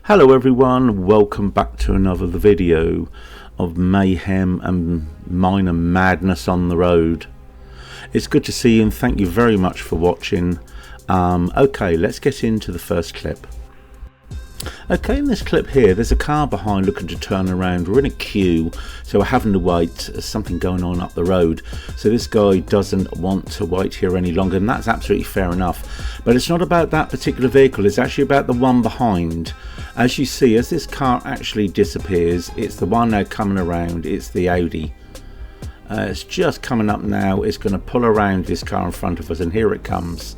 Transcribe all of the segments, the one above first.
Hello everyone, welcome back to another video of mayhem and minor madness on the road. It's good to see you and thank you very much for watching. Okay, let's get into the first clip. Okay, in this clip here, there's a car behind looking to turn around. We're in a queue, so we're having to wait. There's something going on up the road. So this guy doesn't want to wait here any longer, and that's absolutely fair enough. But it's not about that particular vehicle, it's actually about the one behind. As you see, as this car actually disappears, it's the one now coming around, it's the Audi. It's just coming up now, it's going to pull around this car in front of us, and here it comes.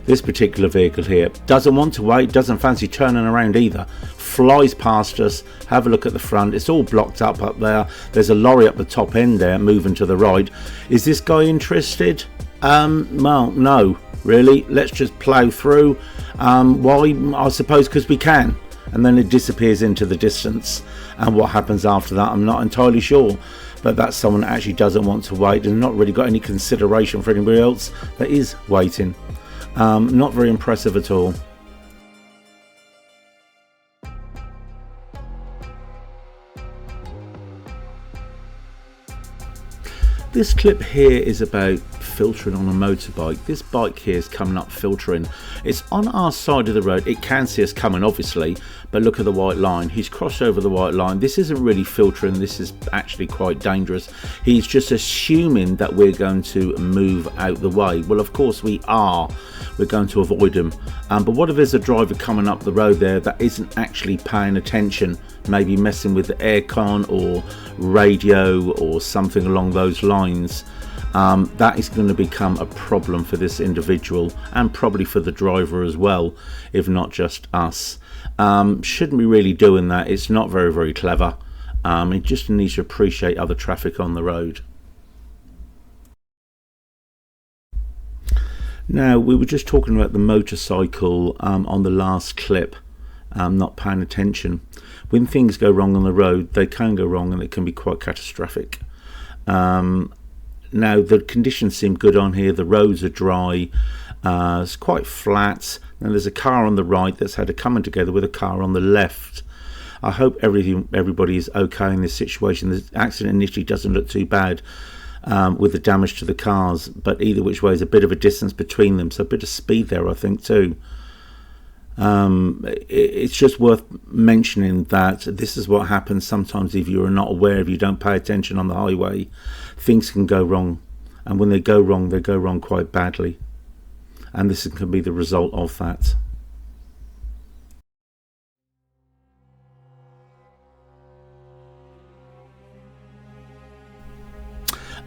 This particular vehicle here doesn't want to wait, doesn't fancy turning around either. Flies past us. Have a look at the front. It's all blocked up there. There's a lorry up the top end there moving to the right. Is this guy interested? Well, no, really. Let's just plow through. Why? I suppose because we can. And then it disappears into the distance. And what happens after that, I'm not entirely sure. But that's someone that actually doesn't want to wait and not really got any consideration for anybody else that is waiting. Not very impressive at all. This clip here is about filtering on a motorbike. This bike here is coming up filtering. It's on our side of the road. It can see us coming obviously, but look at the white line. He's crossed over the white line. This isn't really filtering. This is actually quite dangerous. He's just assuming that we're going to move out the way. Well, of course we are. We're going to avoid him. But what if there's a driver coming up the road there that isn't actually paying attention, maybe messing with the aircon or radio or something along those lines? That is going to become a problem for this individual and probably for the driver as well, if not just us. Shouldn't be really doing that. It's not very clever. It just needs to appreciate other traffic on the road. Now, we were just talking about the motorcycle on the last clip, not paying attention. When things go wrong on the road, they can go wrong and it can be quite catastrophic. Now, the conditions seem good on here. The roads are dry. It's quite flat. Now, there's a car on the right that's had a coming together with a car on the left. I hope everybody is okay in this situation. The accident initially doesn't look too bad. With the damage to the cars, but either which way is a bit of a distance between them, so a bit of speed there I think too. It's just worth mentioning that this is what happens sometimes if you're not aware, if you don't pay attention on the highway. Things can go wrong, and when they go wrong quite badly, and this can be the result of that.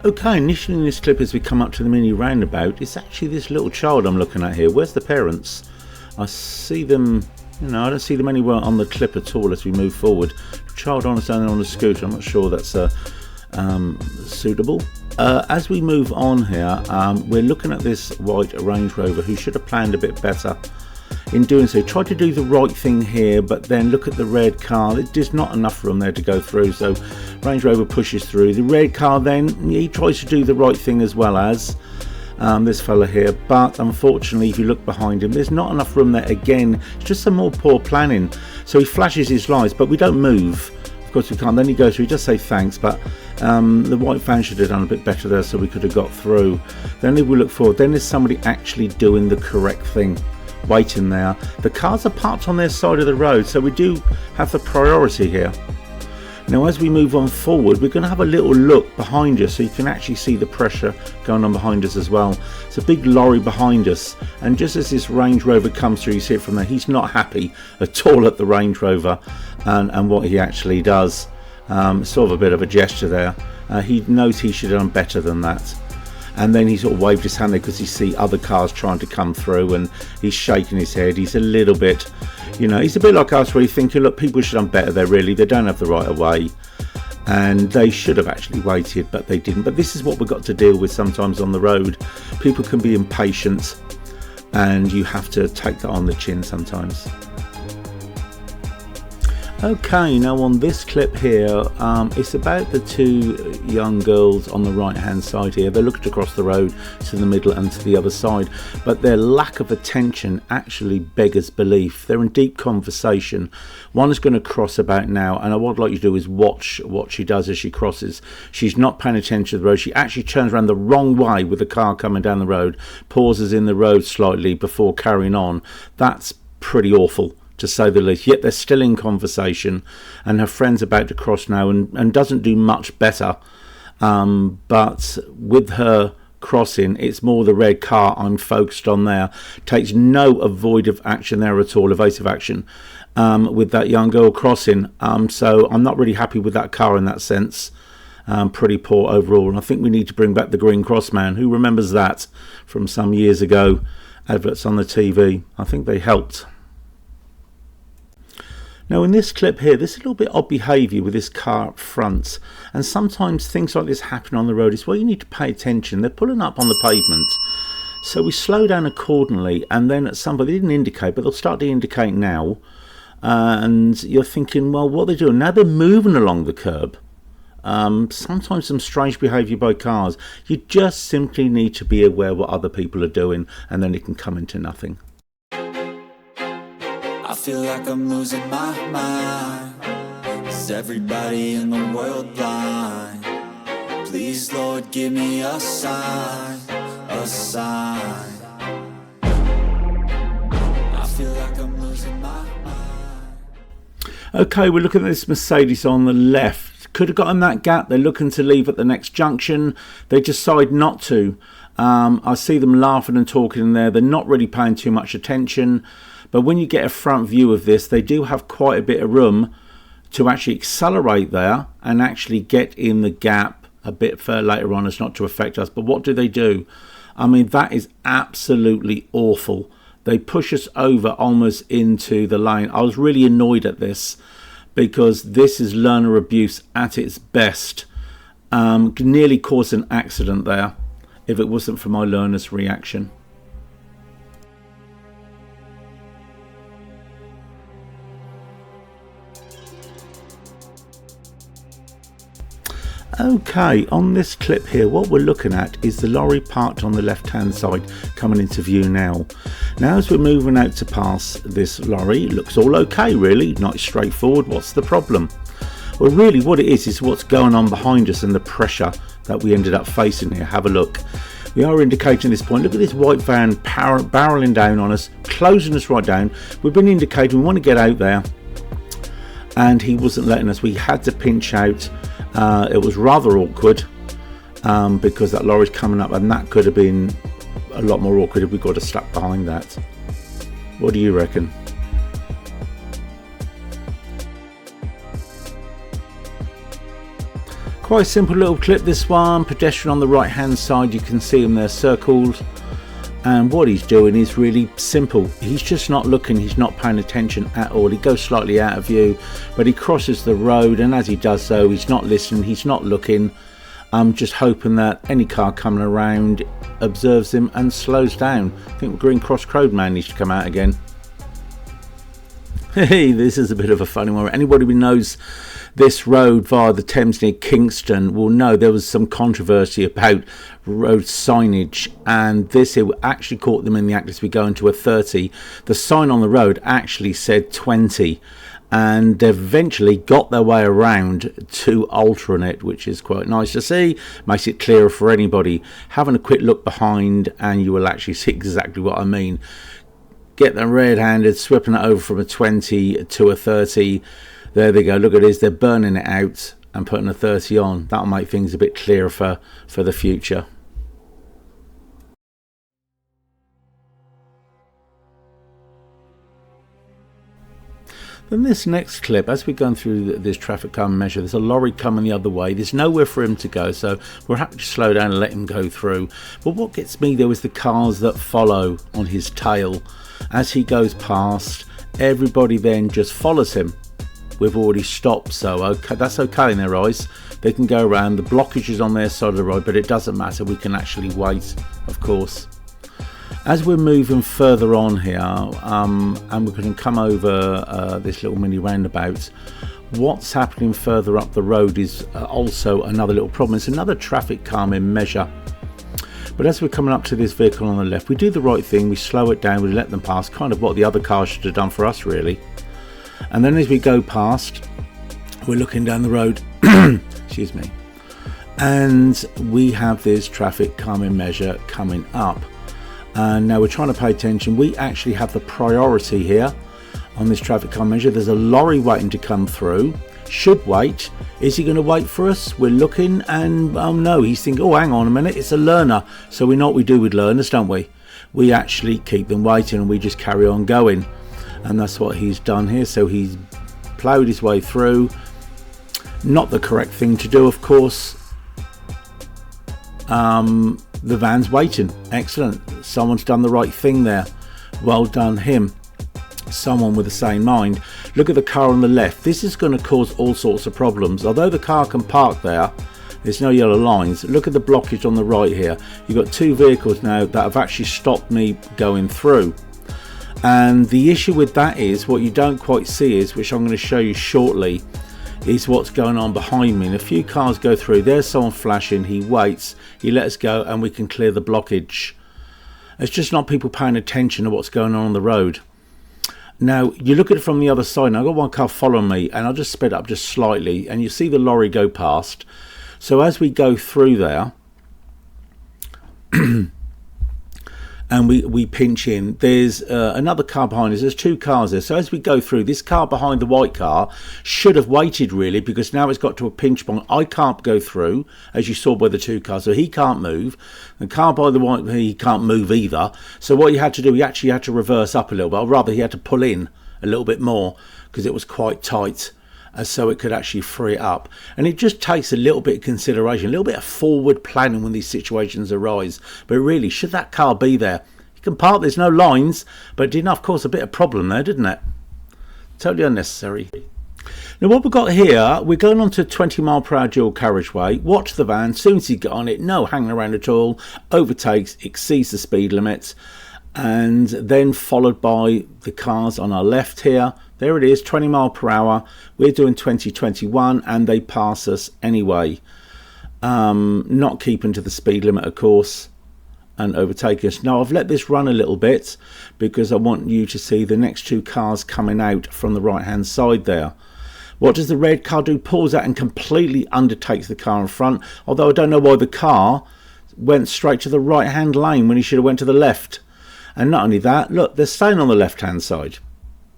Okay, initially in this clip as we come up to the mini roundabout, it's actually this little child I'm looking at here. Where's the parents? I see them, I don't see them anywhere on the clip at all as we move forward. Child on its own on a scooter, I'm not sure that's suitable. As we move on here, we're looking at this white Range Rover who should have planned a bit better. In doing so, try to do the right thing here, but then look at the red car. There's not enough room there to go through, so Range Rover pushes through. The red car then, he tries to do the right thing as well as this fella here, but unfortunately if you look behind him, there's not enough room there again. It's just some more poor planning. So he flashes his lights, but we don't move. Of course we can't. Then he goes through, he does say thanks, but the white van should have done a bit better there so we could have got through. Then if we look forward, then there's somebody actually doing the correct thing. Waiting there. The cars are parked on their side of the road, so we do have the priority here. Now as we move on forward, we're going to have a little look behind us so you can actually see the pressure going on behind us as well. It's a big lorry behind us, and just as this Range Rover comes through, you see it from there, he's not happy at all at the Range Rover and what he actually does. Sort of a bit of a gesture there. He knows he should have done better than that. and then he sort of waved his hand there because he see other cars trying to come through, and he's shaking his head. He's a little bit, you know, he's a bit like us, where you're thinking, look, people should have done better there, really. They don't have the right of way, and they should have actually waited, but they didn't. But this is what we've got to deal with sometimes on the road. People can be impatient, and you have to take that on the chin sometimes. Okay, now on this clip here, it's about the two young girls on the right hand side here. They're looking across the road to the middle and to the other side, but their lack of attention actually beggars belief. They're in deep conversation. One is going to cross about now, and what I'd like you to do is watch what she does as she crosses. She's not paying attention to the road. She actually turns around the wrong way with the car coming down the road, pauses in the road slightly before carrying on. That's pretty awful, to say the least. Yet they're still in conversation, and her friend's about to cross now and doesn't do much better. But with her crossing, it's more the red car I'm focused on there. Takes no avoidant action there at all, evasive action, with that young girl crossing. So I'm not really happy with that car in that sense. Pretty poor overall, and I think we need to bring back the green cross man. Who remembers that from some years ago? Adverts on the TV. I think they helped. Now in this clip here, there's a little bit odd behaviour with this car up front, and sometimes things like this happen on the road. It's where you need to pay attention. They're pulling up on the pavement, so we slow down accordingly, and then at some point, they didn't indicate, but they'll start to indicate now, and you're thinking, well, what are they doing? Now they're moving along the curb. Sometimes some strange behaviour by cars. You just simply need to be aware what other people are doing, and then it can come into nothing. I feel like I'm losing my mind. Is everybody in the world blind? Please, Lord, give me a sign, a sign. I feel like I'm losing my mind. Okay, we're looking at this Mercedes on the left. Could have gotten that gap. They're looking to leave at the next junction. They decide not to. I see them laughing and talking in there. They're not really paying too much attention. But when you get a front view of this, they do have quite a bit of room to actually accelerate there and actually get in the gap a bit further later on as not to affect us. But what do? I mean, that is absolutely awful. They push us over almost into the lane. I was really annoyed at this because this is learner abuse at its best. Nearly caused an accident there if it wasn't for my learner's reaction. Okay, on this clip here, what we're looking at is the lorry parked on the left hand side coming into view now. Now as we're moving out to pass this lorry, it looks all okay really, nice straightforward. What's the problem? Well, really what it is what's going on behind us and the pressure that we ended up facing here. Have a look. We are indicating at this point, look at this white van barreling down on us, closing us right down. We've been indicating we want to get out there, and he wasn't letting us. We had to pinch out. It was rather awkward because that lorry's coming up, and that could have been a lot more awkward if we got stuck behind that. What do you reckon? Quite a simple little clip, this one. Pedestrian on the right hand side, you can see him there circled, and what he's doing is really simple. He's just not looking, he's not paying attention at all. He goes slightly out of view, but he crosses the road, and as he does so, he's not listening, he's not looking. I'm just hoping that any car coming around observes him and slows down. I think Green Cross Road man needs to come out again. Hey, this is a bit of a funny one. Anybody who knows this road via the Thames near Kingston will know there was some controversy about road signage, and this here actually caught them in the act as we go into a 30. The sign on the road actually said 20, and they've eventually got their way around to altering it, which is quite nice to see. Makes it clearer for anybody. Having a quick look behind and you will actually see exactly what I mean. Get them red-handed, sweeping it over from a 20 to a 30. There they go, look at this, they're burning it out and putting a 30 on. That'll make things a bit clearer for the future. Then this next clip, as we're going through this traffic calm measure, there's a lorry coming the other way. There's nowhere for him to go, so we're happy to slow down and let him go through. But what gets me though is the cars that follow on his tail. As he goes past, everybody then just follows him. We've already stopped, so okay, that's okay in their eyes. They can go around. The blockage is on their side of the road, but it doesn't matter. We can actually wait, of course. As we're moving further on here, and we're going to come over this little mini roundabout, what's happening further up the road is also another little problem. It's another traffic calming measure. But as we're coming up to this vehicle on the left, we do the right thing. We slow it down. We let them pass, kind of what the other cars should have done for us, really. And then as we go past, we're looking down the road, excuse me, and we have this traffic calming measure coming up. And now we're trying to pay attention. We actually have the priority here on this traffic calm measure. There's a lorry waiting to come through. Should wait. Is he going to wait for us? We're looking, and oh no, he's thinking, oh, hang on a minute, it's a learner. So we know what we do with learners, don't we? We actually keep them waiting and we just carry on going. And that's what he's done here. So he's ploughed his way through. Not the correct thing to do, of course. The van's waiting. Excellent. Someone's done the right thing there. Well done him. Someone with a sane mind. Look at the car on the left. This is going to cause all sorts of problems. Although the car can park there, there's no yellow lines. Look at the blockage on the right here. You've got two vehicles now that have actually stopped me going through. And the issue with that is, what you don't quite see is, which I'm going to show you shortly, is what's going on behind me. And a few cars go through. There's someone flashing. He waits. He lets go, and we can clear the blockage. It's just not people paying attention to what's going on the road. Now, you look at it from the other side. Now, I've got one car following me, and I'll just sped up just slightly, and you see the lorry go past. So as we go through there, and we pinch in, there's another car behind us. There's two cars there. So as we go through, this car behind the white car should have waited, really, because now it's got to a pinch point. I can't go through, as you saw by the two cars, so he can't move. The car by the white, he can't move either. So what he had to do, he actually had to reverse up a little bit, or rather he had to pull in a little bit more, because it was quite tight, so it could actually free it up. And it just takes a little bit of consideration, a little bit of forward planning when these situations arise. But really, should that car be there? You can park, there's no lines, but it did enough cause a bit of problem there, didn't it? Totally unnecessary. Now what we've got here, we're going on to 20 mile per hour dual carriageway. Watch the van. As soon as you get on it, no hanging around at all. Overtakes, exceeds the speed limits, and then followed by the cars on our left here. There it is, 20 mile per hour. We're doing 20, 21, and they pass us anyway. Not keeping to the speed limit, of course, and overtake us. Now, I've let this run a little bit because I want you to see the next two cars coming out from the right-hand side there. What does the red car do? Pulls out and completely undertakes the car in front. Although I don't know why the car went straight to the right-hand lane when he should have went to the left. And not only that, look, they're staying on the left-hand side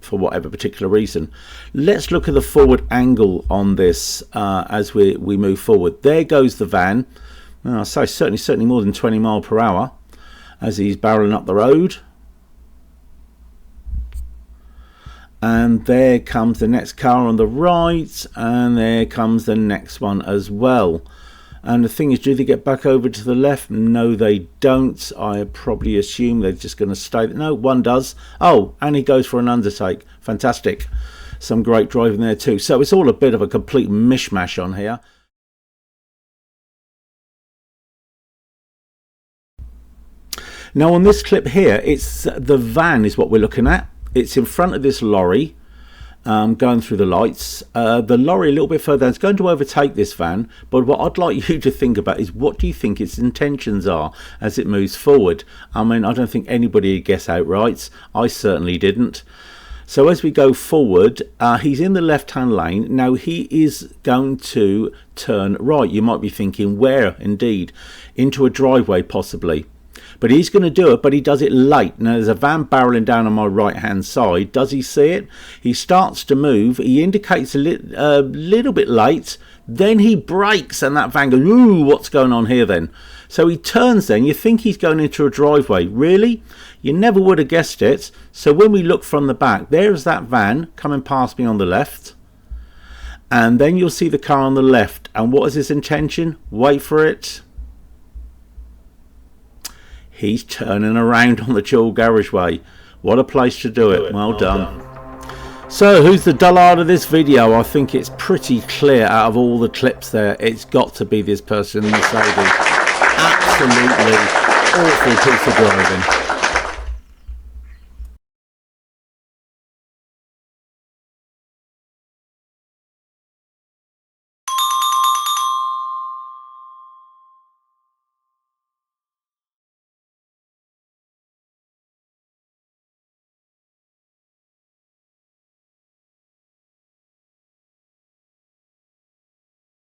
for whatever particular reason. Let's look at the forward angle on this as we move forward. There goes the van. Well, I say certainly more than 20 mile per hour as he's barreling up the road. And there comes the next car on the right, and there comes the next one as well. And the thing is, do they get back over to the left? No, they don't. I probably assume they're just going to stay. No, one does. Oh, and he goes for an undertake. Fantastic. Some great driving there too. So it's all a bit of a complete mishmash on here. Now on this clip here, it's the van is what we're looking at. It's in front of this lorry. Going through the lights. The lorry a little bit further is going to overtake this van, but what I'd like you to think about is, what do you think its intentions are as it moves forward? I mean, I don't think anybody would guess outright. I certainly didn't. So as we go forward, he's in the left-hand lane. Now he is going to turn right. You might be thinking, where? Indeed, into a driveway possibly. But he's going to do it, but he does it late. Now there's a van barreling down on my right hand side. Does he see it? He starts to move. He indicates a little bit late. Then he brakes and that van goes, ooh, what's going on here then? So he turns then. You think he's going into a driveway. Really? You never would have guessed it. So when we look from the back, there's that van coming past me on the left. And then you'll see the car on the left. And what is his intention? Wait for it. He's turning around on the dual garageway. What a place to do it. Well done. So who's the dullard of this video? I think it's pretty clear out of all the clips there. It's got to be this person in Mercedes. Absolutely awful piece of driving.